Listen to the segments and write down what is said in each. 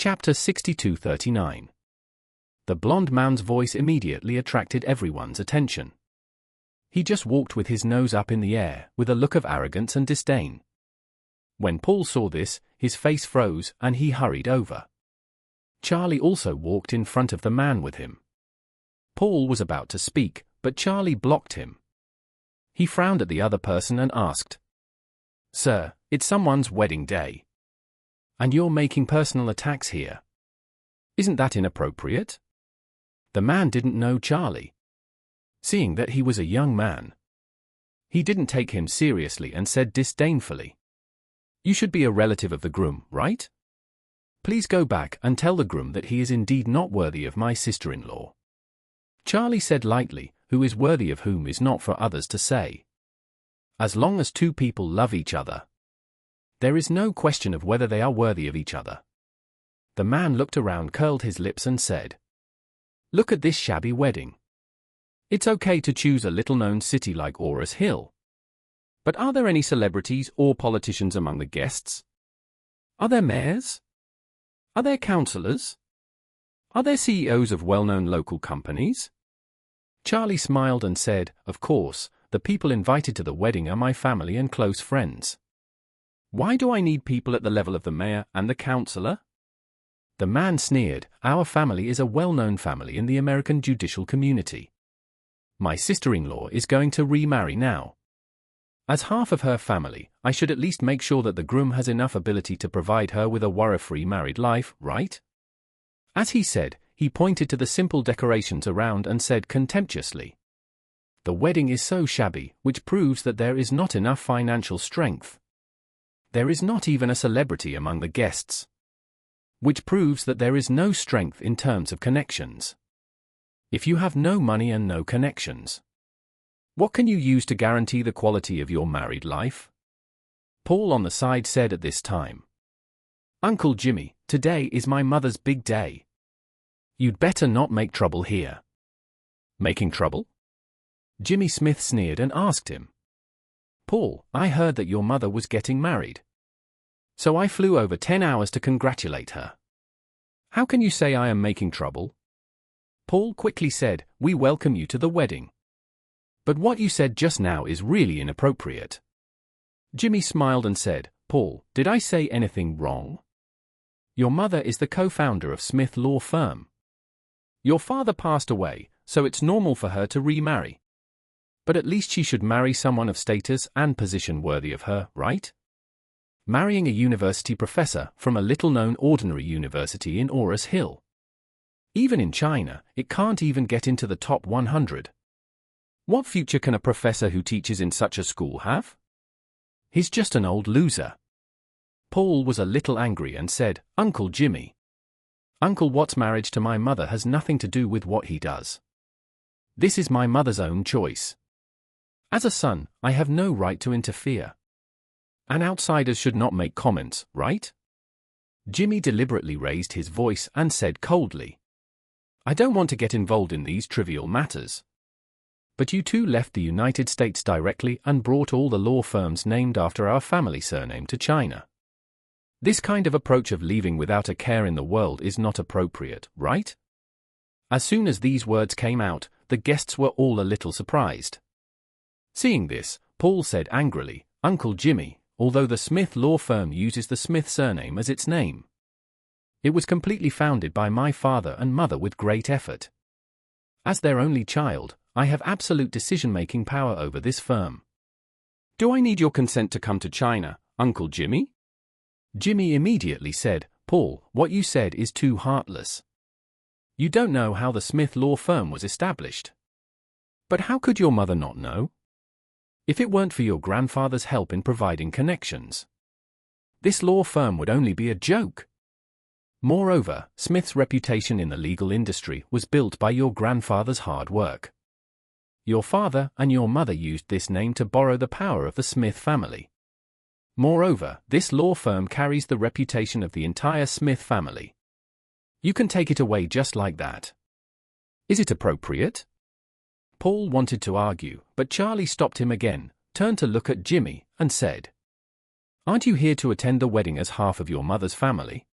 Chapter 6239. The blond man's voice immediately attracted everyone's attention. He just walked with his nose up in the air, with a look of arrogance and disdain. When Paul saw this, his face froze and he hurried over. Charlie also walked in front of the man with him. Paul was about to speak, but Charlie blocked him. He frowned at the other person and asked, "Sir, it's someone's wedding day. And you're making personal attacks here. Isn't that inappropriate?" The man didn't know Charlie. Seeing that he was a young man, he didn't take him seriously and said disdainfully, "You should be a relative of the groom, right? Please go back and tell the groom that he is indeed not worthy of my sister-in-law." Charlie said lightly, "Who is worthy of whom is not for others to say. As long as two people love each other, there is no question of whether they are worthy of each other." The man looked around, curled his lips and said, "Look at this shabby wedding. It's okay to choose a little-known city like Ores Hill. But are there any celebrities or politicians among the guests? Are there mayors? Are there councillors? Are there CEOs of well-known local companies?" Charlie smiled and said, "Of course, the people invited to the wedding are my family and close friends. Why do I need people at the level of the mayor and the councillor?" The man sneered, "Our family is a well-known family in the American judicial community. My sister-in-law is going to remarry now. As half of her family, I should at least make sure that the groom has enough ability to provide her with a worry-free married life, right?" As he said, he pointed to the simple decorations around and said contemptuously, "The wedding is so shabby, which proves that there is not enough financial strength. There is not even a celebrity among the guests, which proves that there is no strength in terms of connections. If you have no money and no connections, what can you use to guarantee the quality of your married life?" Paul on the side said at this time, "Uncle Jimmy, today is my mother's big day. You'd better not make trouble here." "Making trouble?" Jimmy Smith sneered and asked him. "Paul, I heard that your mother was getting married. So I flew over 10 hours to congratulate her. How can you say I am making trouble?" Paul quickly said, "We welcome you to the wedding. But what you said just now is really inappropriate." Jimmy smiled and said, "Paul, did I say anything wrong? Your mother is the co-founder of Smith Law Firm. Your father passed away, so it's normal for her to remarry. But at least she should marry someone of status and position worthy of her, right? Marrying a university professor from a little-known ordinary university in Ores Hill. Even in China, it can't even get into the top 100. What future can a professor who teaches in such a school have? He's just an old loser." Paul was a little angry and said, "Uncle Jimmy. Uncle Watt's marriage to my mother has nothing to do with what he does. This is my mother's own choice. As a son, I have no right to interfere. And outsiders should not make comments, right?" Jimmy deliberately raised his voice and said coldly, "I don't want to get involved in these trivial matters. But you two left the United States directly and brought all the law firms named after our family surname to China. This kind of approach of leaving without a care in the world is not appropriate, right?" As soon as these words came out, the guests were all a little surprised. Seeing this, Paul said angrily, "Uncle Jimmy, although the Smith Law Firm uses the Smith surname as its name, it was completely founded by my father and mother with great effort. As their only child, I have absolute decision-making power over this firm. Do I need your consent to come to China, Uncle Jimmy?" Jimmy immediately said, "Paul, what you said is too heartless. You don't know how the Smith Law Firm was established. But how could your mother not know? If it weren't for your grandfather's help in providing connections, this law firm would only be a joke. Moreover, Smith's reputation in the legal industry was built by your grandfather's hard work. Your father and your mother used this name to borrow the power of the Smith family. Moreover, this law firm carries the reputation of the entire Smith family. You can take it away just like that. Is it appropriate?" Paul wanted to argue, but Charlie stopped him again, turned to look at Jimmy, and said, "Aren't you here to attend the wedding as half of your mother's family?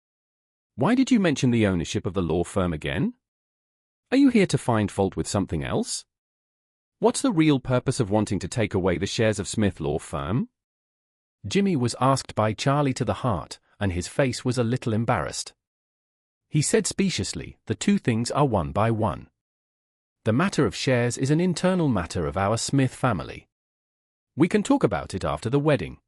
Why did you mention the ownership of the law firm again? Are you here to find fault with something else? What's the real purpose of wanting to take away the shares of Smith Law Firm? Jimmy was asked by Charlie to the heart, and his face was a little embarrassed. He said speciously, the two things are one by one. The matter of shares is an internal matter of our Smith family. We can talk about it after the wedding.